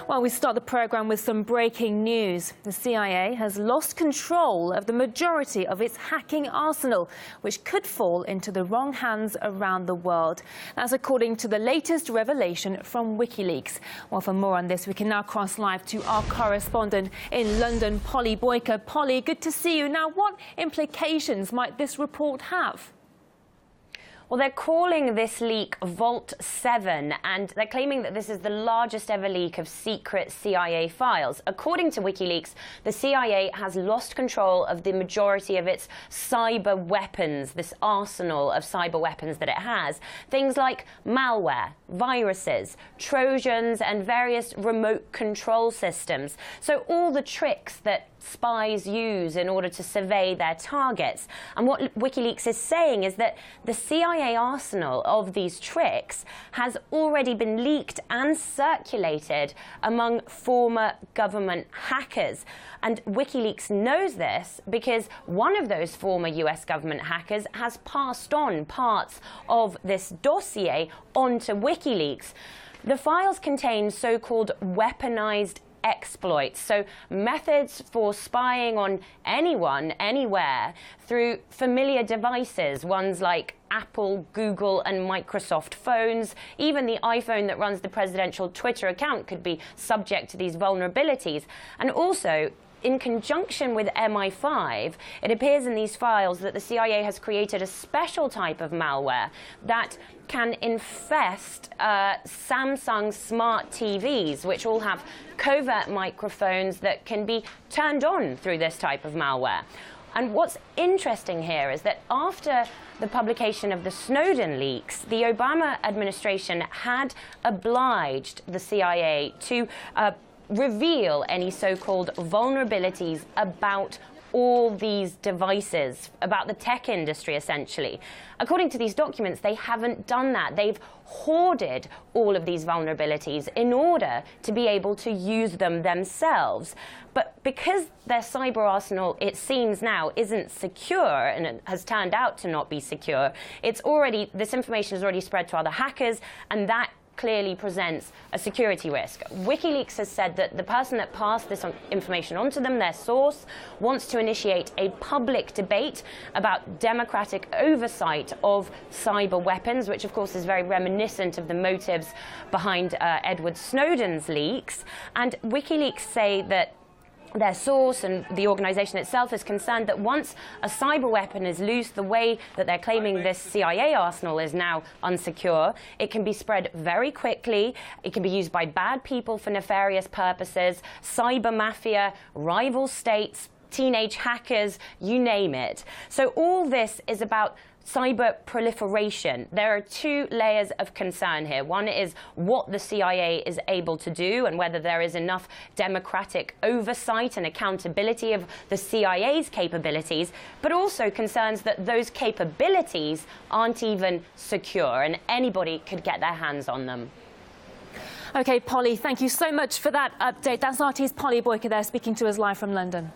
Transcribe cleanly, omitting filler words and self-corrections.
Well, we start the programme with some breaking news. The CIA has lost control of the majority of its hacking arsenal, which could fall into the wrong hands around the world. That's according to the latest revelation from WikiLeaks. Well, for more on this, we can now cross live to our correspondent in London, Polly Boyker. Polly, good to see you. Now, what implications might this report have? Well, they're calling this leak Vault 7, and they're claiming that this is the largest ever leak of secret CIA files. According to WikiLeaks, the CIA has lost control of the majority of its cyber weapons, this arsenal of cyber weapons that it has. Things like malware, viruses, Trojans, and various remote control systems. So all the tricks that spies use in order to survey their targets. And what WikiLeaks is saying is that the CIA arsenal of these tricks has already been leaked and circulated among former government hackers. And WikiLeaks knows this because one of those former US government hackers has passed on parts of this dossier onto WikiLeaks. The files contain so-called weaponized exploits, so methods for spying on anyone, anywhere, through familiar devices, ones like Apple, Google and Microsoft phones. Even the iPhone that runs the presidential Twitter account could be subject to these vulnerabilities. And also, in conjunction with MI5, it appears in these files that the CIA has created a special type of malware that can infest Samsung smart TVs, which all have covert microphones that can be turned on through this type of malware. And what's interesting here is that after the publication of the Snowden leaks, the Obama administration had obliged the CIA to reveal any so-called vulnerabilities about all these devices, about the tech industry, essentially. According to these documents, they haven't done that. They've hoarded all of these vulnerabilities in order to be able to use them themselves. But because their cyber arsenal, it seems now, isn't secure, and it has turned out to not be secure, this information has already spread to other hackers, and that clearly presents a security risk. WikiLeaks has said that the person that passed this information on to them, their source, wants to initiate a public debate about democratic oversight of cyber weapons, which of course is very reminiscent of the motives behind Edward Snowden's leaks. And WikiLeaks say that their source and the organization itself is concerned that once a cyber weapon is loose, the way that they're claiming this CIA arsenal is now unsecure, it can be spread very quickly. It can be used by bad people for nefarious purposes, cyber mafia, rival states, teenage hackers, you name it. So all this is about cyber proliferation. There are two layers of concern here. One is what the CIA is able to do and whether there is enough democratic oversight and accountability of the CIA's capabilities, but also concerns that those capabilities aren't even secure and anybody could get their hands on them. OK, Polly, thank you so much for that update. That's RT's Polly Boyker there speaking to us live from London.